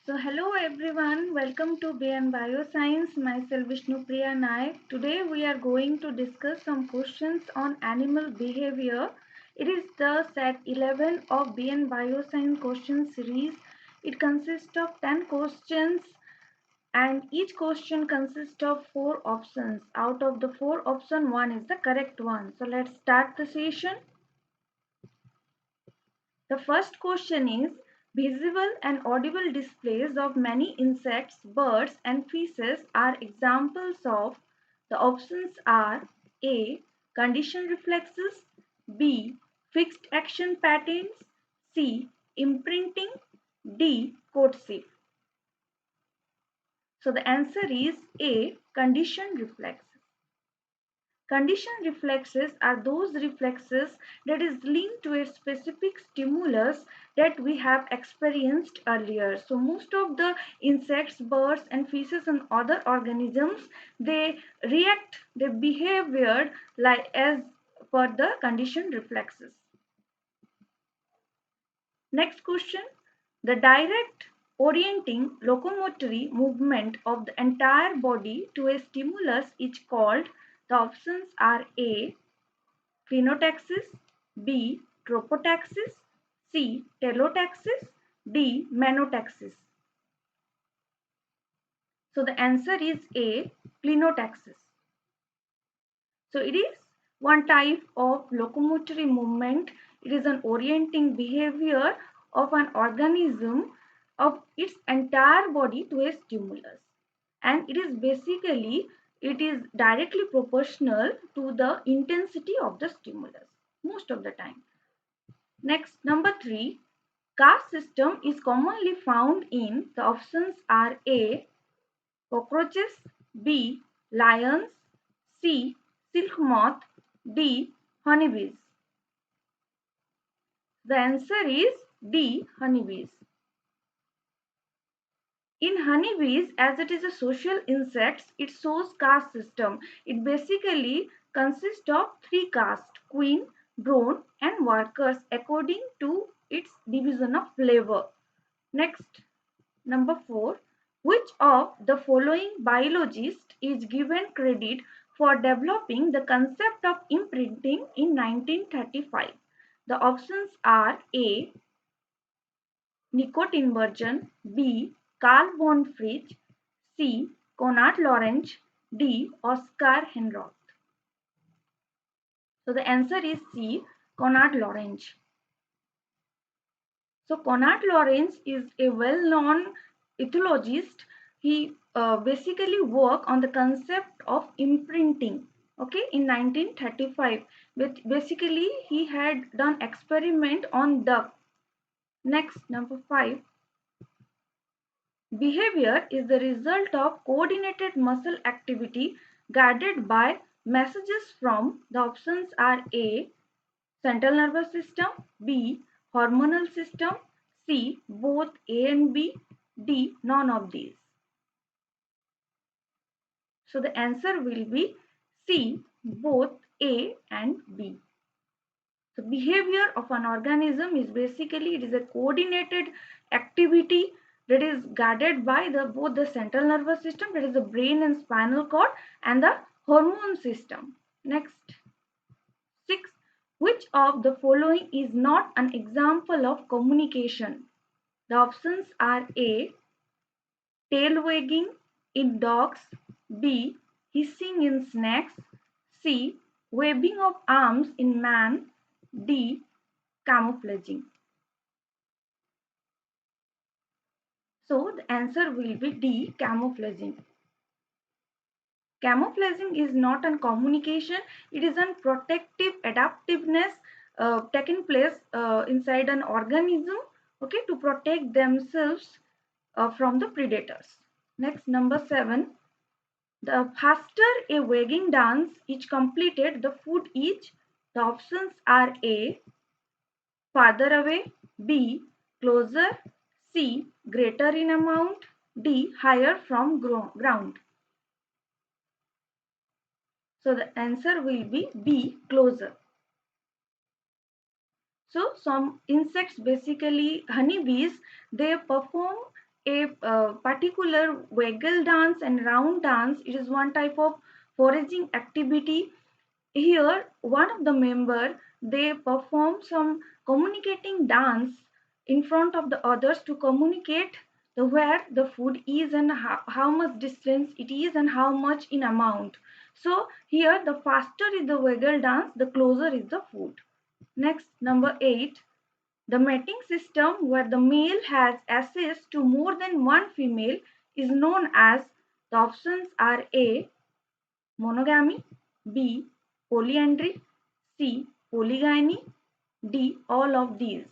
Hello everyone, welcome to BN Bioscience. Myself Vishnu Priya Naik. Today we are going to discuss some questions on animal behavior. It is the set 11 of BN Bioscience question series. It consists of 10 questions and each question consists of 4 options. Out of the 4 options, one is the correct one. So let's start the session. The first question is visible and audible displays of many insects, birds, and fishes are examples of. The options are A. Conditioned reflexes, B. Fixed action patterns, C. Imprinting, D. Courtship. So the answer is A. Conditioned reflex. Conditioned reflexes are those reflexes that is linked to a specific stimulus that we have experienced earlier. So most of the insects, birds and fishes and other organisms, they react, they behavior like as per the conditioned reflexes. Next question. The direct orienting locomotory movement of the entire body to a stimulus is called. The options are A. Phenotaxis, B. Tropotaxis, C. Telotaxis, D. Menotaxis. So the answer is A. Plenotaxis. So it is one type of locomotory movement. It is an orienting behavior of an organism of its entire body to a stimulus. And it is basically, it is directly proportional to the intensity of the stimulus most of the time. Next, number 3, caste system is commonly found in. The options are A. Cockroaches, B. Lions, C. Silk moth, D. Honeybees. The answer is D. Honeybees. In honeybees, as it is a social insect, it shows caste system. It basically consists of 3 castes: queen, drone, and workers according to its division of labor. Next, number 4. Which of the following biologist is given credit for developing the concept of imprinting in 1935? The options are A. Nico Tinbergen, B. Carl von Fritsch, C. Konrad Lorenz, D. Oskar Henroth. So the answer is C. Konrad Lorenz. So Konrad Lorenz is a well-known ethologist. He basically worked on the concept of imprinting. Okay, in 1935, but basically he had done experiment on duck. Next, number 5. Behavior is the result of coordinated muscle activity guided by messages from. The options are A. Central nervous system, B. Hormonal system, C. Both A and B, D. None of these. So the answer will be C. Both A and B. So behavior of an organism is basically, it is a coordinated activity that is guided by both the central nervous system, that is the brain and spinal cord, and the hormone system. Next, 6. Which of the following is not an example of communication? The options are A. Tail wagging in dogs, B. Hissing in snakes, C. Waving of arms in man, D. Camouflaging. So the answer will be D. Camouflaging. Camouflaging is not a communication, it is a protective adaptiveness taking place inside an organism, okay, to protect themselves from the predators. Next, number 7. The faster a wagging dance is completed, the food is. The options are A. Farther away, B. Closer, C. Greater in amount, D. Higher from ground. So the answer will be B. Closer. So some insects, basically honeybees, they perform a particular waggle dance and round dance. It is one type of foraging activity. Here one of the member, they perform some communicating dance in front of the others to communicate the where the food is and how much distance it is and how much in amount. So here the faster is the waggle dance, the closer is the food. Next, number 8, the mating system where the male has access to more than one female is known as, the options are A, monogamy, B, polyandry, C, polygyny, D, all of these.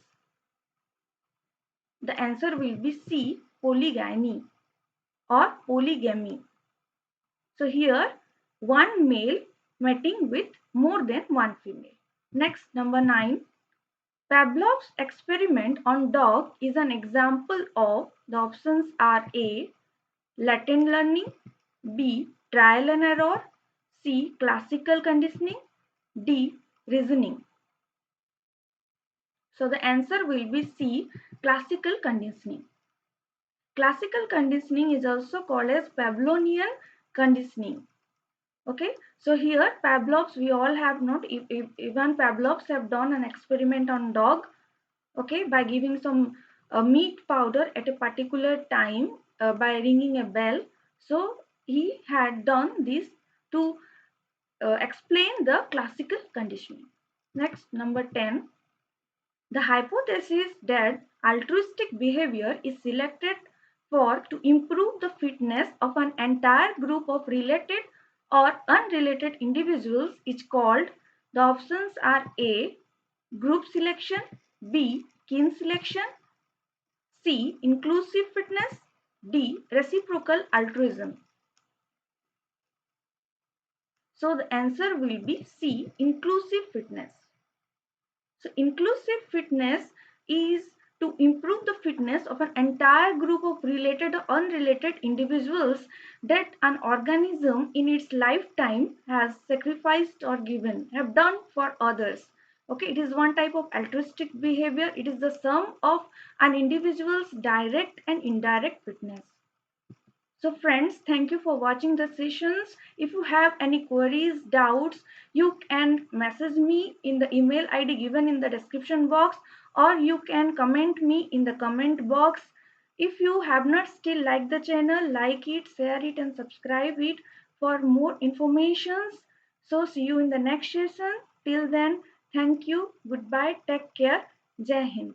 The answer will be C, polygyny or polygamy. So here one male mating with more than one female. Next, number 9. Pavlov's experiment on dog is an example of, the options are A, Latin learning, B, trial and error, C, classical conditioning, D, reasoning. So the answer will be C, classical conditioning. Classical conditioning is also called as Pavlovian conditioning. Okay, so here Pavlov's, we all have not, even Pavlov's have done an experiment on dog, okay, by giving some meat powder at a particular time by ringing a bell. So he had done this to explain the classical conditioning. Next, number 10. The hypothesis that altruistic behavior is selected for to improve the fitness of an entire group of related or unrelated individuals is called, the options are A, group selection, B, kin selection, C, inclusive fitness, D, reciprocal altruism. So the answer will be C, inclusive fitness. So inclusive fitness is to improve the fitness of an entire group of related or unrelated individuals that an organism in its lifetime has sacrificed or given, have done for others. Okay, it is one type of altruistic behavior. It is the sum of an individual's direct and indirect fitness. So friends, thank you for watching the sessions. If you have any queries, doubts, you can message me in the email ID given in the description box, or you can comment me in the comment box. If you have not still liked the channel, like it, share it and subscribe it for more informations. So see you in the next session. Till then, thank you. Goodbye. Take care. Jai Hind.